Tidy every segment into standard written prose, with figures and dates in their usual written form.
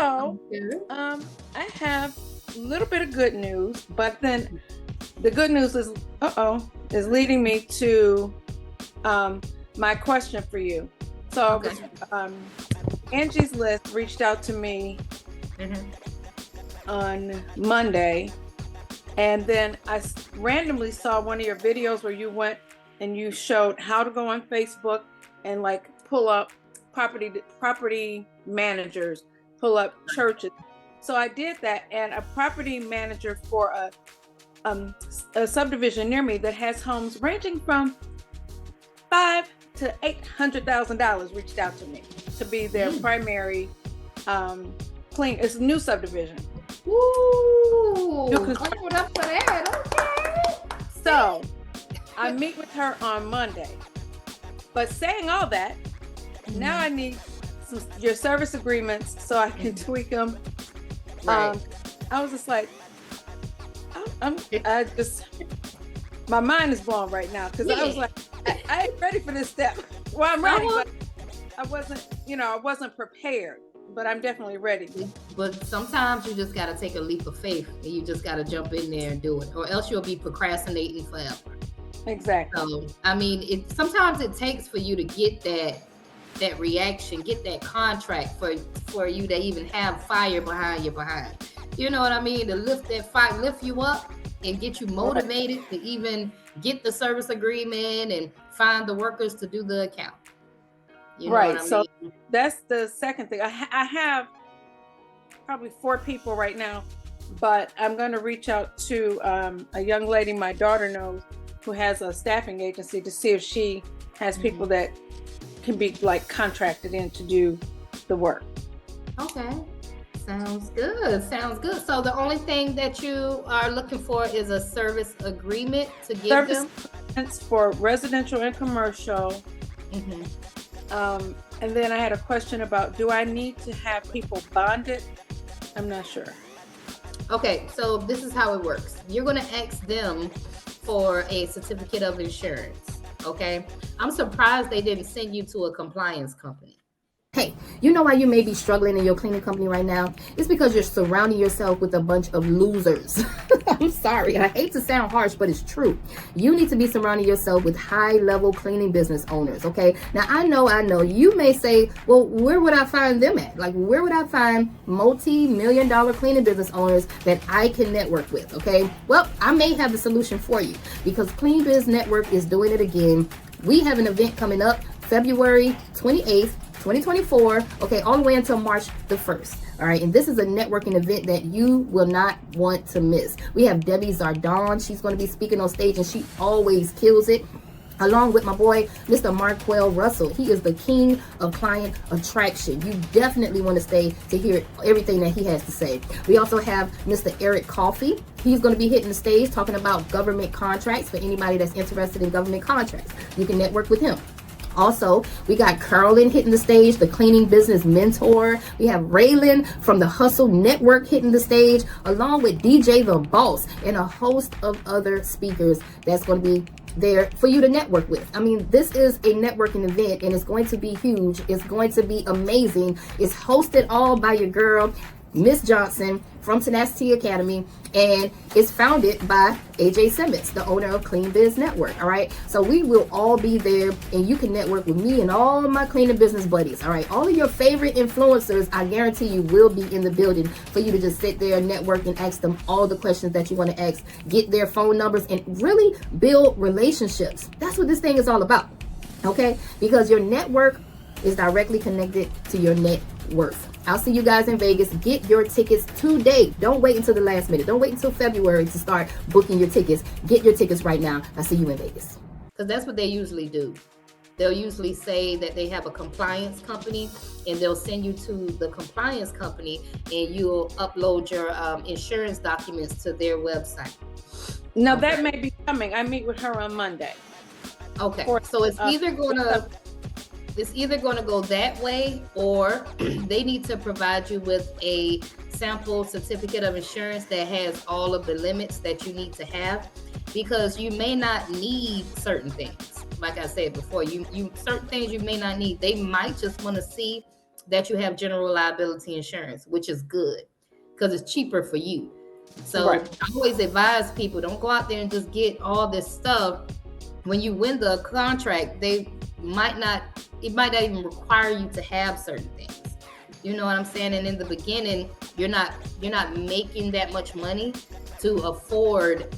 So, Okay. I have a little bit of good news, but then the good news is leading me to my question for you. So, I Okay. was Angie's List reached out to me Mhm. on Monday, and then I randomly saw one of your videos where you went and you showed how to go on Facebook and like pull up property managers, pull up churches. So I did that, and a property manager for a subdivision near me that has homes ranging from $500,000 to $800,000 reached out to me to be their primary clean. It's a new subdivision. Ooh, New clap construction. it up for that. Okay. So I meet with her on Monday. But saying all that, now I need your service agreements so I can tweak them. Right. I was just like, I just, my mind is blown right now because I was like, I ain't ready for this step. Well, I'm ready, but I wasn't prepared. But I'm definitely ready. But sometimes you just got to take a leap of faith and you just got to jump in there and do it, or else you'll be procrastinating forever. Exactly. So, I mean, sometimes it takes for you to get that reaction, get that contract for you to even have fire behind your behind. You know what I mean? To lift that fire, lift you up and get you motivated to even get the service agreement and find the workers to do the account. You know what I mean? So that's the second thing. I have probably 4 people right now, but I'm going to reach out to a young lady my daughter knows who has a staffing agency to see if she has people that can be like contracted in to do the work. Okay. Sounds good. So the only thing that you are looking for is a service agreement to give them? Service for residential and commercial. And then I had a question about, do I need to have people bonded? I'm not sure. Okay, so this is how it works. You're going to ask them for a certificate of insurance, okay? I'm surprised they didn't send you to a compliance company. Hey, you know why you may be struggling in your cleaning company right now? It's because you're surrounding yourself with a bunch of losers. I'm sorry, I hate to sound harsh, but it's true. You need to be surrounding yourself with high-level cleaning business owners, okay? Now, I know, you may say, well, where would I find them at? Like, where would I find multi-million-dollar cleaning business owners that I can network with, okay? Well, I may have the solution for you because Clean Biz Network is doing it again. We have an event coming up February 28th, 2024, okay, all the way until March the 1st. All right, and this is a networking event that you will not want to miss. We have Debbie Zardon. She's going to be speaking on stage, and she always kills it. Along with my boy, Mr. Marquell Russell. He is the king of client attraction. You definitely want to stay to hear everything that he has to say. We also have Mr. Eric Coffey. He's going to be hitting the stage talking about government contracts for anybody that's interested in government contracts. You can network with him. Also, we got Carolyn hitting the stage, the cleaning business mentor. We have Raylan from the Hustle Network hitting the stage, along with DJ The Boss and a host of other speakers that's going to be there for you to network with. I mean, this is a networking event and it's going to be huge. It's going to be amazing. It's hosted all by your girl, Miss Johnson from Tenacity Academy, and it's founded by AJ Simmons, the owner of Clean Biz Network. All right, so we will all be there, and you can network with me and all of my cleaning business buddies. All right, all of your favorite influencers, I guarantee you, will be in the building for you to just sit there, network, and ask them all the questions that you want to ask. Get their phone numbers and really build relationships. That's what this thing is all about. Okay, because your network is directly connected to your net worth. I'll see you guys in Vegas. Get your tickets today. Don't wait until the last minute. Don't wait until February to start booking your tickets. Get your tickets right now. I'll see you in Vegas. Because that's what they usually do. They'll usually say that they have a compliance company and they'll send you to the compliance company and you'll upload your insurance documents to their website. Now that may be coming. I meet with her on Monday. Okay. So it's either going to go that way, or they need to provide you with a sample certificate of insurance that has all of the limits that you need to have, because you may not need certain things. Like I said before, you certain things you may not need. They might just want to see that you have general liability insurance, which is good because it's cheaper for you. So Right. I always advise people, don't go out there and just get all this stuff. When you win the contract, it might not even require you to have certain things. You know what I'm saying? And in the beginning, you're not making that much money to afford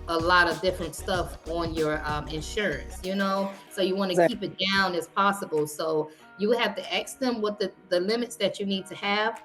a lot of different stuff on your insurance, you know? So you want to keep it down as possible. So you have to ask them what the limits that you need to have.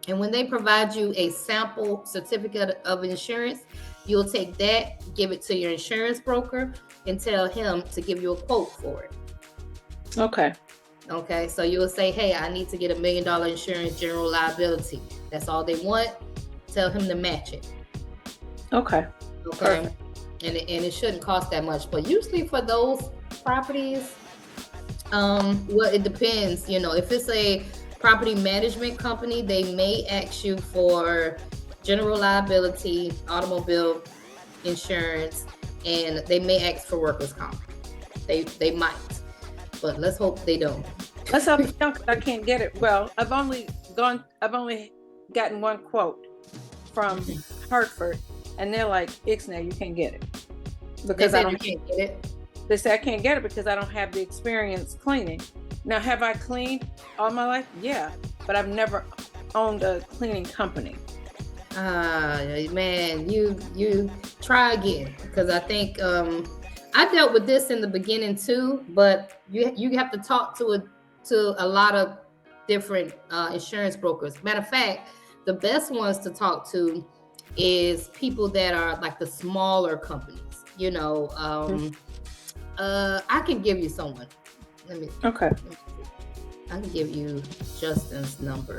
And when they provide you a sample certificate of insurance, you'll take that, give it to your insurance broker, and tell him to give you a quote for it. Okay, so you'll say, hey, I need to get $1 million insurance, general liability. That's all they want. Tell him to match it. Okay. Perfect. And it shouldn't cost that much. But usually for those properties, well, it depends. You know, if it's a property management company, they may ask you for general liability, automobile insurance, and they may ask for workers' comp. They might, but let's hope they don't. Let's hope they don't, 'cause I can't get it. Well, I've only gotten one quote from Hartford, and they're like, Ixnay, you can't get it. Because you can't get it. They say I can't get it because I don't have the experience cleaning. Now, have I cleaned all my life? Yeah, but I've never owned a cleaning company. Man, you try again, because I think I dealt with this in the beginning too, but you have to talk to a lot of different insurance brokers. Matter of fact, the best ones to talk to is people that are like the smaller companies. You know, I can give you someone. Okay. I can give you Justin's number.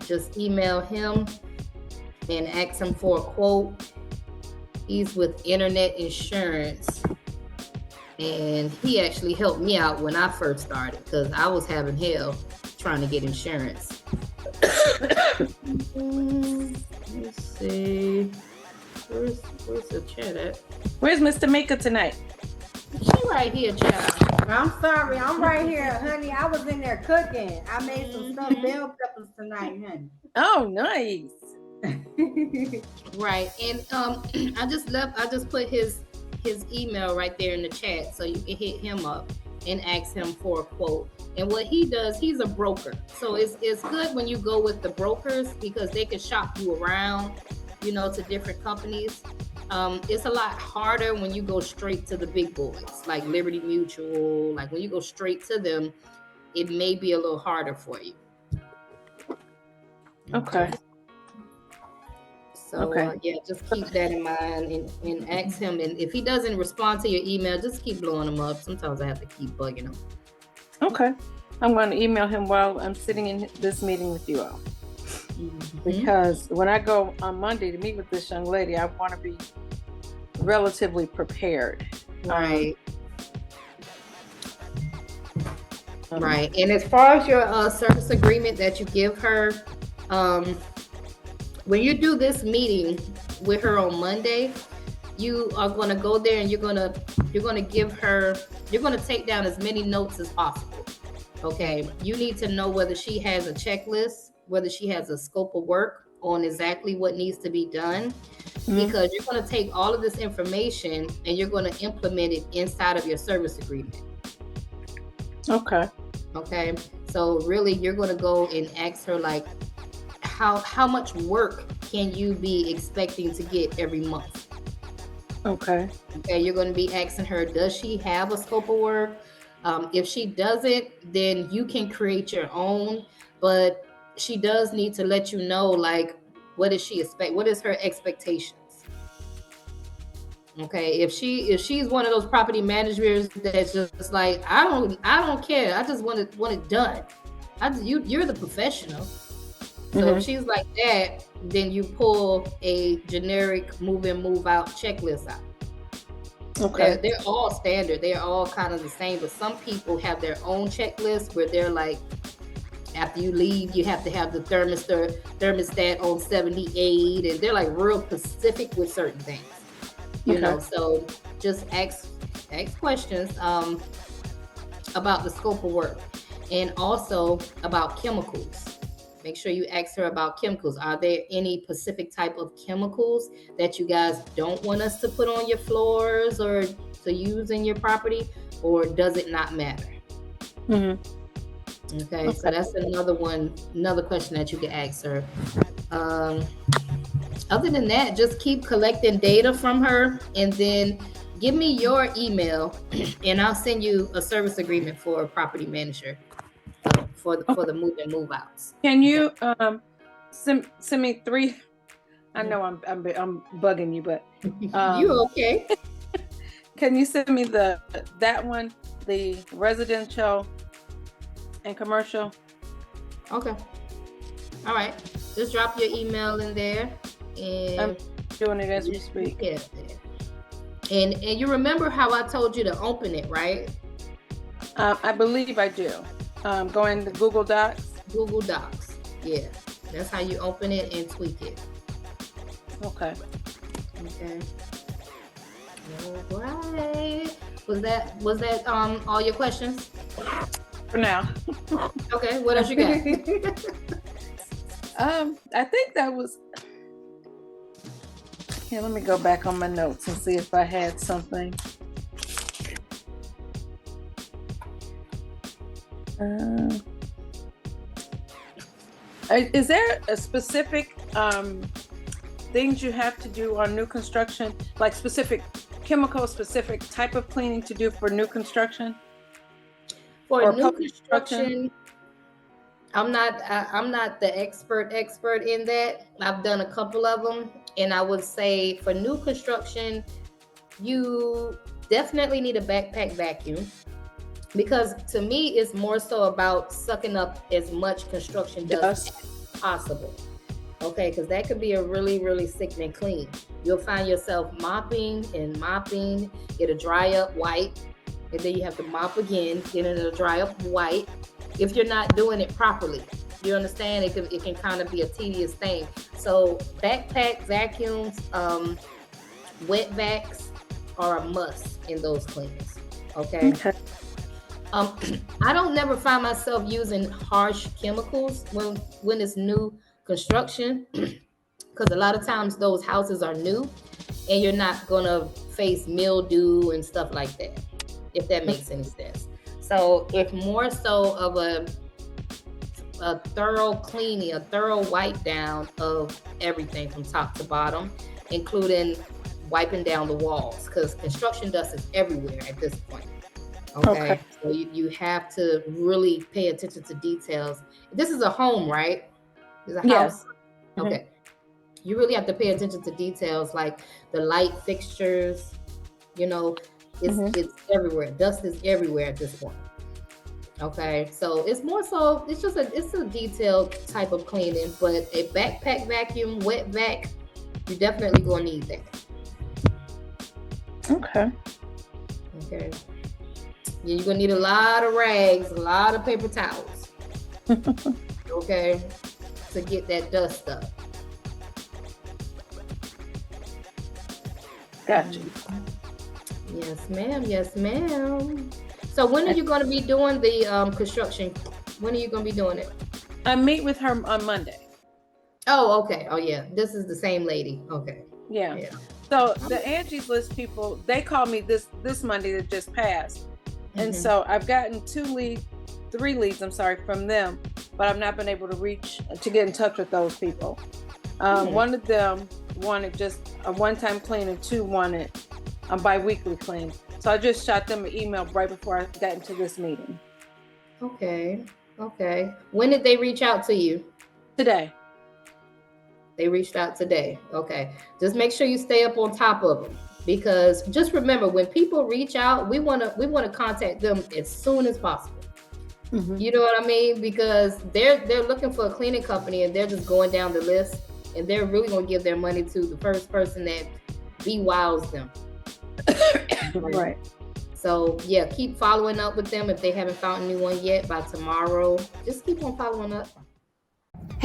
Just email him and ask him for a quote. He's with Internet Insurance, and he actually helped me out when I first started because I was having hell trying to get insurance. Let's see. Where's the chat at? Where's Mr. Maker tonight? She right here, child. I'm sorry, I'm right here, honey. I was in there cooking. I made some stuffed bell peppers tonight, honey. Oh, nice. Right, and I just put his email right there in the chat, so you can hit him up and ask him for a quote. And what he does, he's a broker, so it's good when you go with the brokers because they can shop you around, you know, to different companies. It's a lot harder when you go straight to the big boys like Liberty Mutual. Like when you go straight to them, it may be a little harder for you. Okay. So yeah, just keep that in mind and ask him. And if he doesn't respond to your email, just keep blowing him up. Sometimes I have to keep bugging him. Okay. I'm going to email him while I'm sitting in this meeting with you all. Because when I go on Monday to meet with this young lady, I want to be relatively prepared. Right. Right. And as far as your service agreement that you give her, when you do this meeting with her on Monday, you are going to go there and you're going to give her, you're going to take down as many notes as possible. Okay. You need to know whether she has a checklist, whether she has a scope of work on exactly what needs to be done, because you're going to take all of this information and you're going to implement it inside of your service agreement. Okay. Okay. So really you're going to go and ask her like, how much work can you be expecting to get every month? Okay. You're going to be asking her, does she have a scope of work? If she doesn't, then you can create your own, but she does need to let you know, like, what does she expect? What is her expectations? Okay. If she's one of those property managers that's just like, I don't care. I just want it done. You're the professional. So if she's like that, then you pull a generic move in, move out checklist out. Okay. They're all standard. They're all kind of the same, but some people have their own checklist where they're like, after you leave, you have to have the thermostat on 78, and they're like real specific with certain things. You know, so just ask questions about the scope of work. And also about chemicals. Make sure you ask her about chemicals. Are there any specific type of chemicals that you guys don't want us to put on your floors or to use in your property, or does it not matter? Okay, so that's another question that you can ask her. Other than that, just keep collecting data from her, and then give me your email, and I'll send you a service agreement for a property manager for the move and move outs. Can you send me 3? I know I'm bugging you, but you okay? Can you send me that one, the residential and commercial? Okay. All right. Just drop your email in there, and I'm doing it as we speak. Yeah. And you remember how I told you to open it, right? I believe I do. Go into Google Docs. Google Docs. Yeah. That's how you open it and tweak it. Okay. Okay. All right. Was that all your questions? For now. Okay. What else you got? I think that was. Here, let me go back on my notes and see if I had something. Is there a specific things you have to do on new construction, like specific chemical, specific type of cleaning to do for new construction? For new construction, I'm not the expert in that. I've done a couple of them, and I would say for new construction, you definitely need a backpack vacuum, because to me, it's more so about sucking up as much construction dust as possible. Okay, because that could be a really, really sickening clean. You'll find yourself mopping, it'll dry up white, and then you have to mop again, then it'll dry up white. If you're not doing it properly, you understand, it can kind of be a tedious thing. So backpack vacuums, wet vacs are a must in those cleans. Okay. I don't never find myself using harsh chemicals when it's new construction, because a lot of times those houses are new and you're not gonna face mildew and stuff like that, if that makes any sense. So it's more so of a thorough cleaning, a thorough wipe down of everything from top to bottom, including wiping down the walls, because construction dust is everywhere at this point. Okay. So you have to really pay attention to details. This is a home, right? It's a house. Yes. Okay. You really have to pay attention to details like the light fixtures, it's everywhere. Dust is everywhere at this point. Okay. So it's more so, it's a detailed type of cleaning, but a backpack vacuum, wet vac, you're definitely going to need that. Okay. You're going to need a lot of rags, a lot of paper towels. Okay. To get that dust up. Gotcha. Yes, ma'am. Yes, ma'am. So when are you going to be doing the construction? When are you going to be doing it? I meet with her on Monday. Oh, okay. Oh, yeah. This is the same lady. Okay. Yeah. So the Angie's List people, they called me this Monday that just passed. And so I've gotten 3 leads, from them, but I've not been able to get in touch with those people. One of them wanted just a one-time clean, and 2 wanted a bi-weekly clean. So I just shot them an email right before I got into this meeting. Okay. When did they reach out to you? Today. They reached out today. Okay. Just make sure you stay up on top of them, because just remember, when people reach out, we want to contact them as soon as possible. You know what I mean? Because they're looking for a cleaning company, and they're just going down the list, and they're really going to give their money to the first person that wows them. Right. So yeah, keep following up with them if they haven't found anyone yet by tomorrow. Just keep on following up.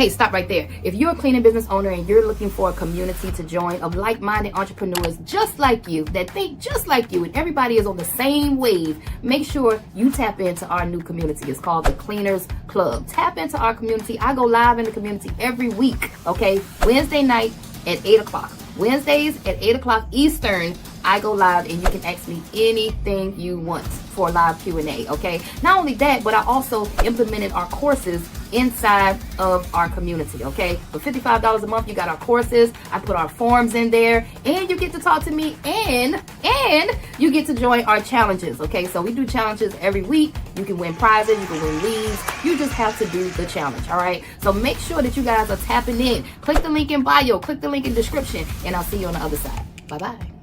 Hey, stop right there. If you're a cleaning business owner and you're looking for a community to join of like-minded entrepreneurs just like you, that think just like you, and everybody is on the same wave, make sure you tap into our new community. It's called the Cleaners Club. Tap into our community. I go live in the community every week, okay? Wednesday night at 8 o'clock. Wednesdays at 8 o'clock Eastern, I go live and you can ask me anything you want for a live Q&A, okay? Not only that, but I also implemented our courses inside of our community, okay? For $55 a month, you got our courses. I put our forms in there, and you get to talk to me, and you get to join our challenges, okay? So we do challenges every week. You can win prizes, you can win leads. You just have to do the challenge, all right? So make sure that you guys are tapping in. Click the link in bio, click the link in description, and I'll see you on the other side. Bye-bye.